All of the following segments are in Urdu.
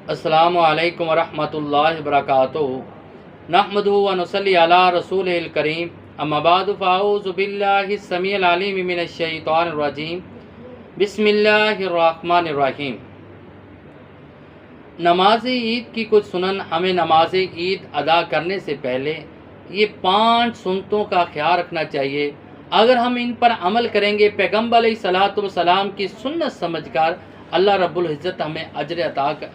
السلام علیکم ورحمۃ اللہ وبرکاتہ نحمدہ و نصلی علی رسولہ الکریم اما بعد فاعوذ باللہ السمیع العلیم من الشیطان الرجیم بسم اللہ الرحمن الرحیم۔ نماز عید کی کچھ سنن۔ ہمیں نماز عید ادا کرنے سے پہلے یہ 5 سنتوں کا خیال رکھنا چاہیے۔ اگر ہم ان پر عمل کریں گے، پیغمبر علیہ الصلوۃ والسلام کی سنت سمجھ کر اللہ رب العزت ہمیں اجر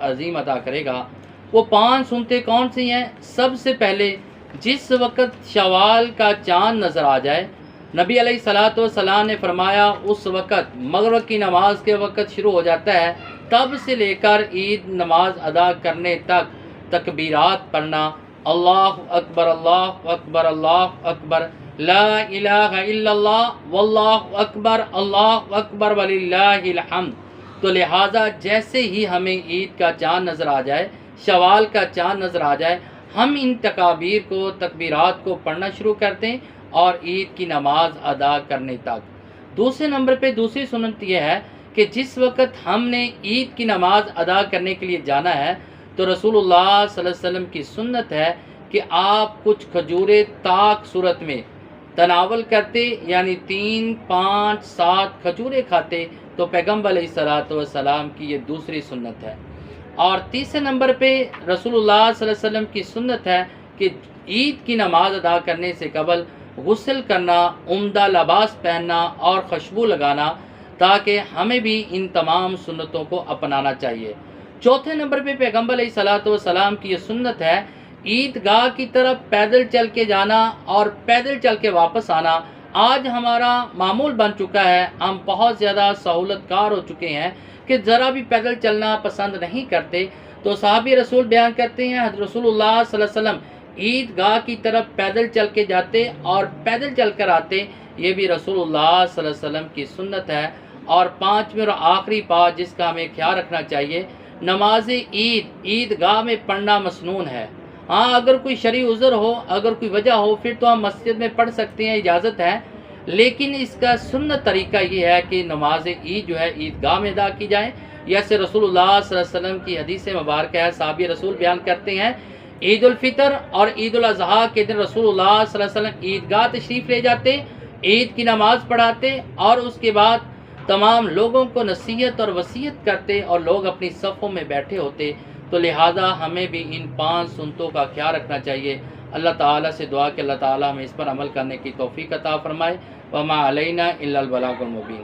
عظیم عطا کرے گا۔ وہ 5 سنتیں کون سی ہیں؟ سب سے پہلے جس وقت شوال کا چاند نظر آ جائے، نبی علیہ الصلوۃ والسلام نے فرمایا اس وقت مغرب کی نماز کے وقت شروع ہو جاتا ہے، تب سے لے کر عید نماز ادا کرنے تک تکبیرات پڑھنا، اللہ اکبر اللہ اکبر اللہ اکبر، لا الہ الا اللہ واللہ اکبر اللہ اکبر وللہ الحمد۔ تو لہٰذا جیسے ہی ہمیں عید کا چاند نظر آ جائے، شوال کا چاند نظر آ جائے، ہم ان تکبیرات کو پڑھنا شروع کرتے ہیں اور عید کی نماز ادا کرنے تک۔ دوسرے نمبر پہ دوسری سنت یہ ہے کہ جس وقت ہم نے عید کی نماز ادا کرنے کے لیے جانا ہے تو رسول اللہ صلی اللہ علیہ وسلم کی سنت ہے کہ آپ کچھ کھجوریں طاق صورت میں تناول کرتے، یعنی 3، 5، 7 کھجوریں کھاتے۔ تو پیغمبر علیہ الصلوۃ والسلام کی یہ دوسری سنت ہے۔ اور تیسرے نمبر پہ رسول اللہ صلی اللہ علیہ وسلم کی سنت ہے کہ عید کی نماز ادا کرنے سے قبل غسل کرنا، عمدہ لباس پہننا اور خوشبو لگانا، تاکہ ہمیں بھی ان تمام سنتوں کو اپنانا چاہیے۔ چوتھے نمبر پہ پیغمبر علیہ الصلوۃ والسلام کی یہ سنت ہے عیدگاہ کی طرف پیدل چل کے جانا اور پیدل چل کے واپس آنا۔ آج ہمارا معمول بن چکا ہے، ہم بہت زیادہ سہولت کار ہو چکے ہیں کہ ذرا بھی پیدل چلنا پسند نہیں کرتے۔ تو صحابی رسول بیان کرتے ہیں حضرت رسول اللہ صلی اللہ علیہ وسلم عیدگاہ کی طرف پیدل چل کے جاتے اور پیدل چل کر آتے۔ یہ بھی رسول اللہ صلی اللہ علیہ وسلم کی سنت ہے۔ اور 5ویں اور آخری بات جس کا ہمیں خیال رکھنا چاہیے، نماز عیدگاہ میں پڑھنا مسنون ہے۔ ہاں، اگر کوئی شرعی عذر ہو، اگر کوئی وجہ ہو، پھر تو ہم مسجد میں پڑھ سکتے ہیں، اجازت ہے۔ لیکن اس کا سنت طریقہ یہ ہے کہ نماز عید جو ہے عیدگاہ میں ادا کی جائے۔ جیسے رسول اللہ صلی اللہ علیہ وسلم کی حدیث مبارکہ ہے، صحابی رسول بیان کرتے ہیں عید الفطر اور عید الاضحیٰ کے دن رسول اللہ صلی اللہ علیہ وسلم عیدگاہ تشریف لے جاتے، عید کی نماز پڑھاتے اور اس کے بعد تمام لوگوں کو نصیحت اور وصیت کرتے اور لوگ اپنی صفوں میں بیٹھے ہوتے۔ تو لہٰذا ہمیں بھی ان 5 سنتوں کا خیال رکھنا چاہیے۔ اللہ تعالیٰ سے دعا کہ اللہ تعالیٰ ہمیں اس پر عمل کرنے کی توفیق عطا فرمائے۔ وما علینا الا البلاغ المبین۔